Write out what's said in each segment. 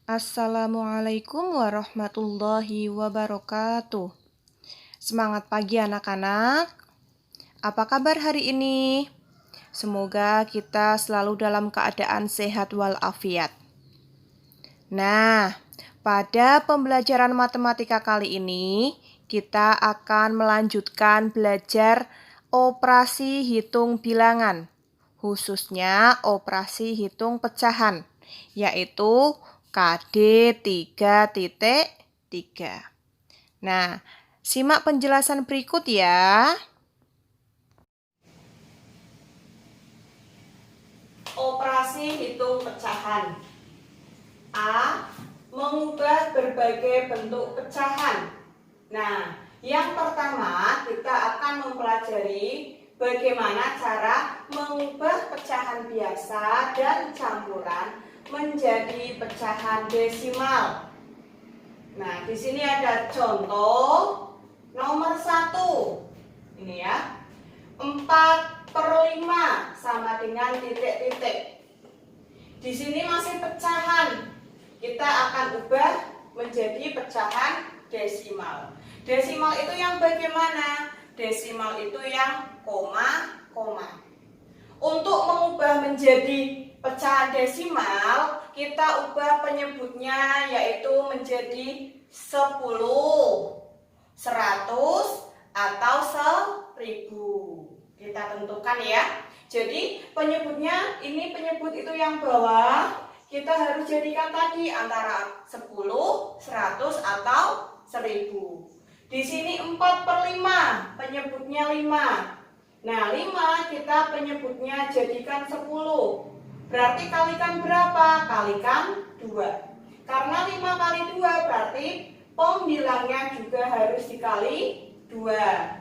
Assalamualaikum warahmatullahi wabarakatuh. Semangat pagi anak-anak. Apa kabar hari ini? Semoga kita selalu dalam keadaan sehat walafiat. Nah, pada pembelajaran matematika kali ini, kita akan melanjutkan belajar operasi hitung bilangan, khususnya operasi hitung pecahan, yaitu KD 3.3. Nah, simak penjelasan berikut ya. Operasi hitung pecahan. A. Mengubah berbagai bentuk pecahan. Nah, yang pertama kita akan mempelajari bagaimana cara mengubah pecahan biasa dan campuran menjadi pecahan desimal. Nah, di sini ada contoh nomor 1. Ini ya. 4/5 sama dengan titik-titik. Di sini masih pecahan. Kita akan ubah menjadi pecahan desimal. Desimal itu yang bagaimana? Desimal itu yang koma-koma. Untuk mengubah menjadi pecahan desimal, kita ubah penyebutnya yaitu menjadi 10, 100, atau 1000. Kita tentukan ya. Jadi penyebutnya, ini penyebut itu yang bawah, kita harus jadikan tadi antara 10, 100, atau 1000. Di sini 4/5, penyebutnya 5. Nah, 5 kita penyebutnya jadikan 10. Berarti kalikan berapa? Kalikan 2. Karena 5 kali 2 berarti pembilangnya juga harus dikali 2.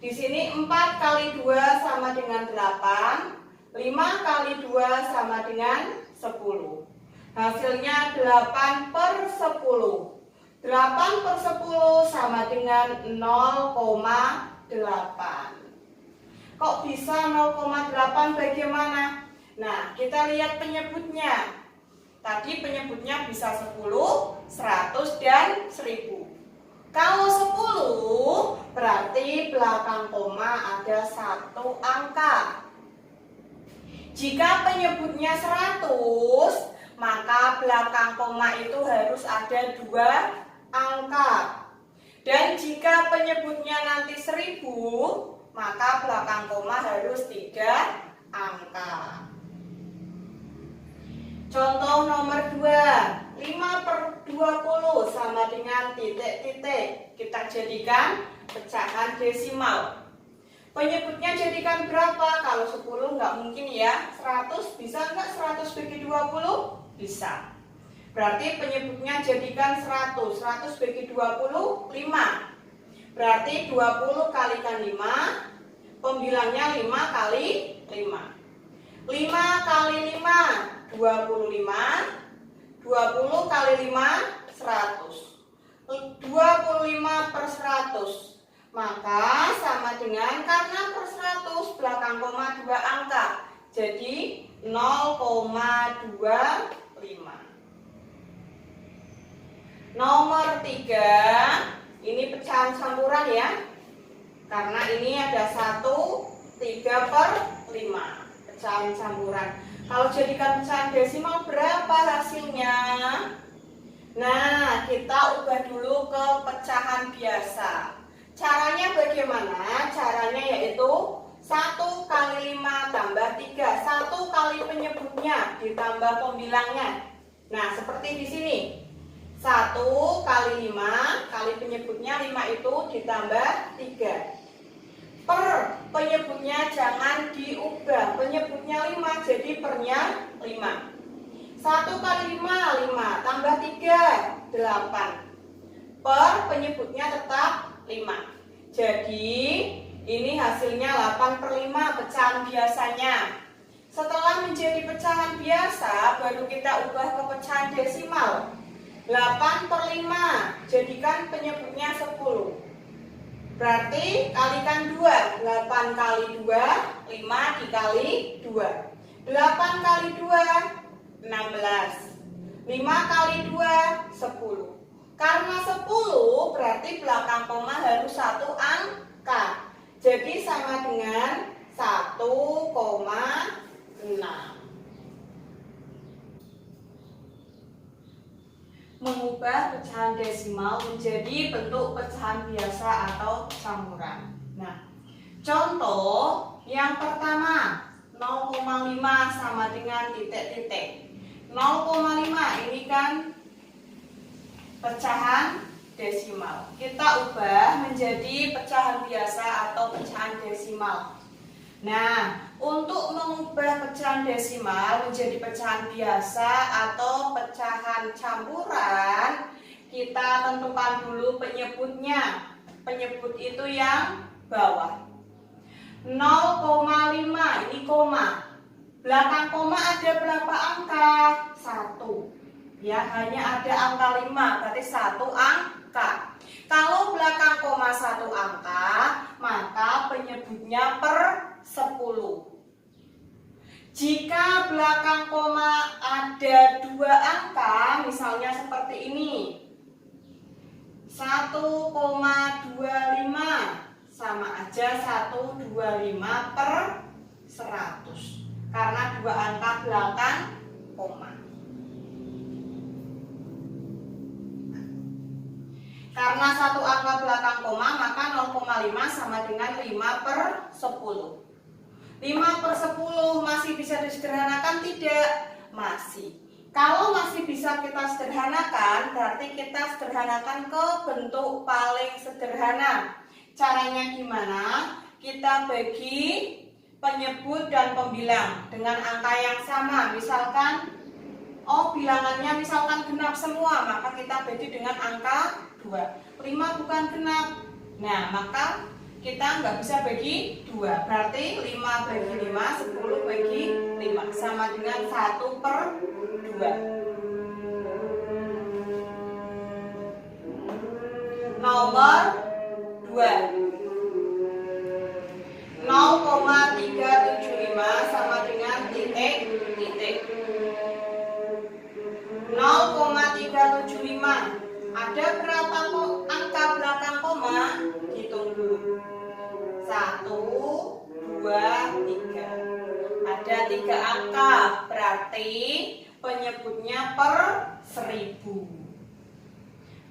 Di sini 4 kali 2 sama dengan 8. 5 kali 2 sama dengan 10. Hasilnya 8/10. 8/10 sama dengan 0,8. Kok bisa 0,8 bagaimana? Nah, kita lihat penyebutnya. Tadi penyebutnya bisa 10, 100, dan 1000. Kalau 10 berarti belakang koma ada 1 angka. Jika penyebutnya 100, maka belakang koma itu harus ada 2 angka. Dan jika penyebutnya nanti 1000, maka belakang koma harus 3 angka. Contoh nomor 2, 5/20 sama dengan titik-titik. Kita jadikan pecahan desimal. Penyebutnya jadikan berapa? Kalau 10 nggak mungkin ya. 100 bisa nggak? 100 bagi 20? Bisa. Berarti penyebutnya jadikan 100. 100 bagi 20, 5. Berarti 20 kalikan 5. Pembilangnya 5 kali 5. 5 kali 5, 25. 20 kali 5, 100. 25/100. Maka sama dengan, karena per 100 belakang koma 2 angka. Jadi 0,25. Nomor 3, ini pecahan campuran ya. Karena ini ada 1, 3/5. Pecahan campuran. Kalau jadikan pecahan desimal berapa hasilnya? Nah, kita ubah dulu ke pecahan biasa. Caranya bagaimana? Caranya yaitu 1 kali 5 tambah 3. 1 kali penyebutnya ditambah pembilangnya. Nah, seperti di sini. 1 kali 5 kali penyebutnya 5 itu ditambah 3. Per penyebutnya jangan diubah. Penyebutnya 5 jadi pernya 5. 1 kali 5, 5. Tambah 3, 8. Per penyebutnya tetap 5. Jadi ini hasilnya 8/5 pecahan biasanya. Setelah menjadi pecahan biasa, baru kita ubah ke pecahan desimal. 8/5 jadikan penyebutnya 10. Berarti kalikan 2. 8 kali 2, 5 dikali 2. 8 kali 2, 16. 5 kali 2, 10. Karena 10 berarti belakang koma harus satu angka. Jadi sama dengan 1,6. Mengubah pecahan desimal menjadi bentuk pecahan biasa atau campuran. Nah, contoh yang pertama 0,5 sama dengan titik-titik. 0,5 ini kan pecahan desimal. Kita ubah menjadi pecahan biasa atau pecahan desimal. Nah, untuk mengubah pecahan desimal menjadi pecahan biasa atau pecahan campuran, kita tentukan dulu penyebutnya. Penyebut itu yang bawah. 0,5 ini koma. Belakang koma ada berapa angka? 1. Ya, hanya ada angka 5, berarti 1 angka. Kalau belakang koma 1 angka, maka penyebutnya per 10. Jika belakang koma ada 2 angka, misalnya seperti ini, 1,25 sama aja 125 per 100 karena 2 angka belakang koma. Karena 1 angka belakang koma, maka 0,5 sama dengan 5 per 10. 5 per 10 masih bisa disederhanakan? Tidak, masih. Kalau masih bisa kita sederhanakan, berarti kita sederhanakan ke bentuk paling sederhana. Caranya gimana? Kita bagi penyebut dan pembilang dengan angka yang sama. Misalkan, bilangannya misalkan genap semua, maka kita bagi dengan angka 2. 5 bukan genap. Nah, maka kita nggak bisa bagi 2. Berarti 5 bagi 5, 10 bagi 5. Sama dengan 1 per 2. Nomor 2. 0,375 sama dengan titik-titik. 0,375. Ada berapa angka belakang koma? Hitung dulu. 1, 2, 3. Ada 3 angka, berarti penyebutnya per 1000.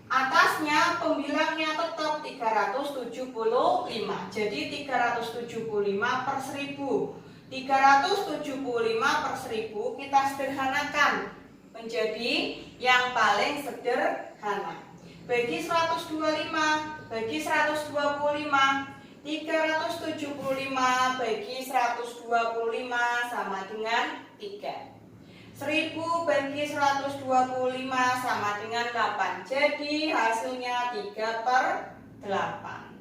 Atasnya pembilangnya tetap 375. Jadi 375 per 1000. 375 per 1000 kita sederhanakan menjadi yang paling sederhana. Bagi 125, bagi 125, 375 bagi 125 sama dengan 3. 1000 bagi 125 sama dengan 8. Jadi hasilnya 3 per 8.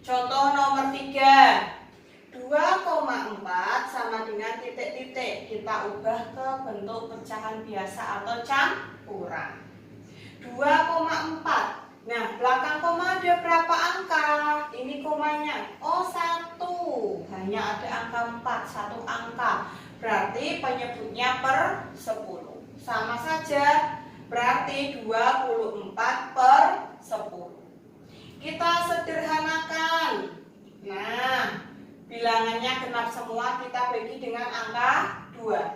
Contoh nomor 3. 2,4 sama dengan titik-titik. Kita ubah ke bentuk pecahan biasa atau campuran. 2,4. Nah, belakang koma ada berapa angka? Ini komanya. 1. Hanya ada angka 4, 1 angka. Berarti penyebutnya per 10. Sama saja, berarti 24 per 10. Kita sederhanakan. Nah, bilangannya genap semua, kita bagi dengan angka 2.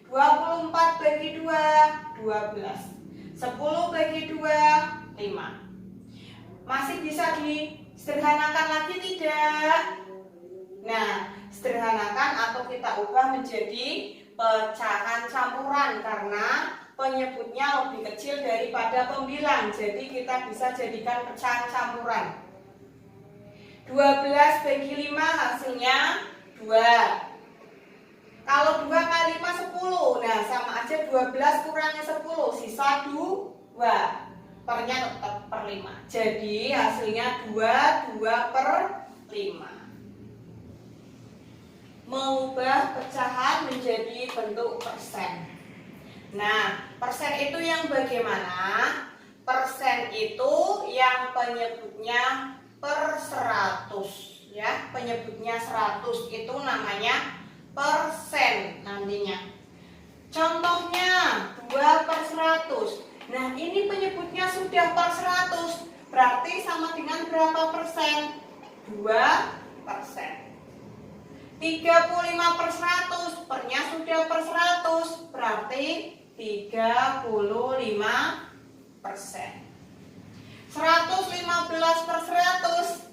24 bagi 2, 12. 10 bagi 2, 5. Masih bisa disederhanakan lagi tidak? Nah, sederhanakan atau kita ubah menjadi pecahan campuran karena penyebutnya lebih kecil daripada pembilang. Jadi kita bisa jadikan pecahan campuran. 12 bagi 5 hasilnya 2. Kalau 2 kali 5 10. Nah, sama aja 12 kurangi 10, sisa 2. Pernya tetap per 5. Jadi hasilnya 2 per 5. Mengubah pecahan menjadi bentuk persen. Nah, persen itu yang bagaimana? Persen itu yang penyebutnya per 100, ya. Penyebutnya 100 itu namanya persen nantinya. Contohnya 2/100. Nah, ini penyebutnya sudah per 100. Berarti sama dengan berapa persen? 2%. 35/100. Pernya sudah per 100. Berarti 35%. 115/100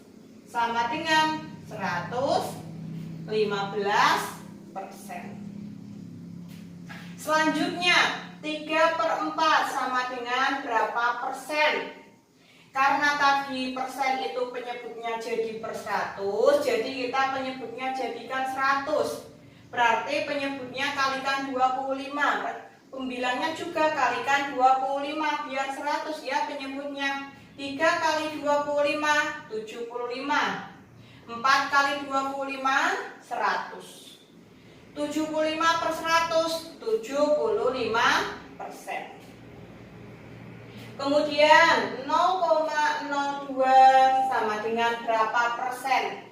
sama dengan 115%. Selanjutnya 3/4 sama dengan berapa persen? Karena tadi persen itu penyebutnya jadi per 100, jadi kita penyebutnya jadikan 100. Berarti penyebutnya kalikan 25. Pembilangnya juga kalikan 25 biar 100 ya penyebutnya. 3 kali 25 75. 4 kali 25 100. 75/100 75%. Kemudian 0,02 sama dengan berapa persen?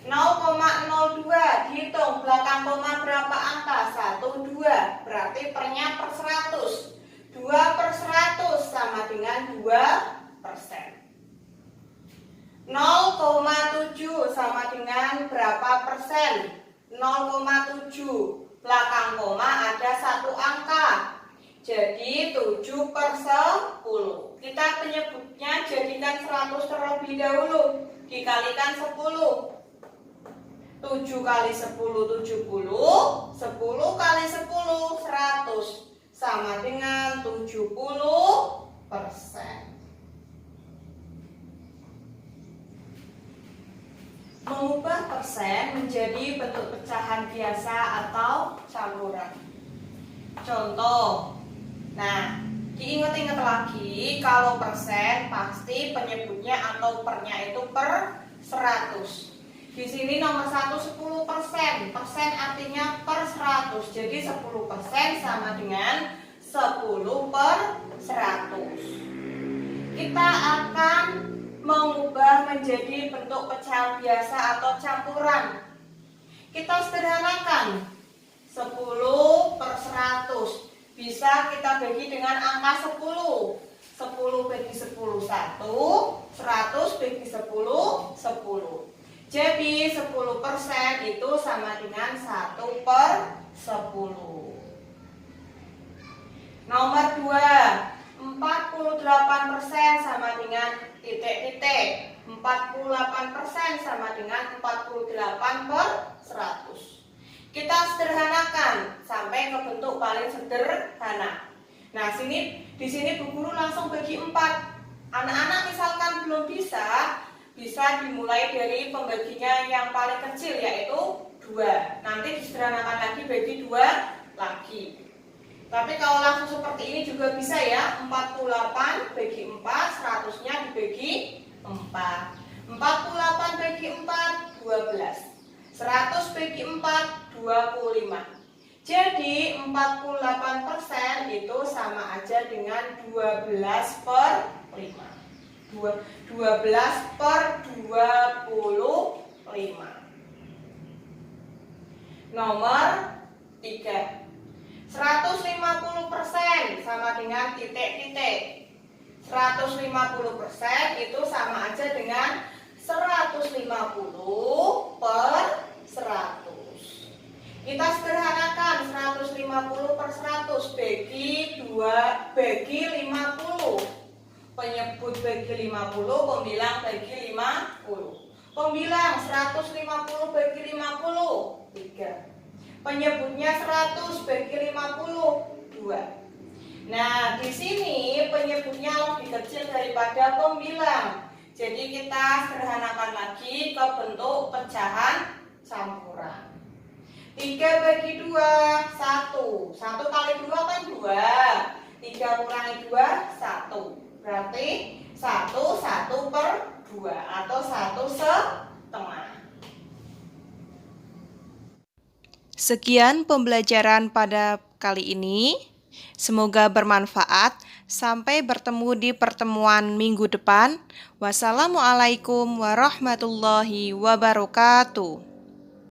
0,02 dihitung belakang koma berapa angka? 1, 2. Berarti pernya per 100. 2/100 sama dengan 2%. 0,7 sama dengan berapa persen? 0,7. Belakang koma ada satu angka. Jadi 7/10. Kita penyebutnya jadikan 100 terlebih dahulu. Dikalikan 10. 7 kali 10 70. 10 kali 10 100. Sama dengan 70%. Mengubah persen menjadi bentuk pecahan biasa atau campuran. Contoh. Nah, diingat-ingat lagi kalau persen pasti penyebutnya atau pernya itu per 100. Di sini nomor 1 10%. Persen artinya per 100. Jadi 10% sama dengan 10/100. Kita akan mengubah menjadi bentuk pecahan biasa atau campuran. Kita sederhanakan. 10/100 bisa kita bagi dengan angka 10. 10 bagi 10 1, 100 bagi 10 10. Jadi 10% itu sama dengan 1/10. Nomor 2, 48% sama dengan titik-titik. 48% sama dengan 48/100. Kita sederhanakan sampai ke bentuk paling sederhana. Nah, di sini Bu Guru langsung bagi 4. Anak-anak misalkan belum bisa dimulai dari pembaginya yang paling kecil yaitu 2. Nanti disederhanakan lagi bagi 2 lagi. Tapi kalau langsung seperti ini juga bisa ya. 48 bagi 4, 100-nya dibagi 4. 48 bagi 4, 12. 100 bagi 4, 25. Jadi 48% itu sama aja dengan 12/5. 12/25. Nomor 3. 150% sama dengan titik-titik. 150% itu sama aja dengan 150/100. Kita sederhanakan 150/100 bagi 50. Penyebut bagi 50, pembilang bagi 50. Pembilang 150 bagi 50, 3. Penyebutnya 100 bagi 50, 2. Nah, di sini penyebutnya lebih kecil daripada pembilang. Jadi kita sederhanakan lagi ke bentuk pecahan campuran. 3 bagi 2, 1. 1 kali 2 kan 2. 3 kurangi 2, 1. Berarti 1/2 atau 1/2. Sekian pembelajaran pada kali ini. Semoga bermanfaat. Sampai bertemu di pertemuan minggu depan. Wassalamualaikum warahmatullahi wabarakatuh.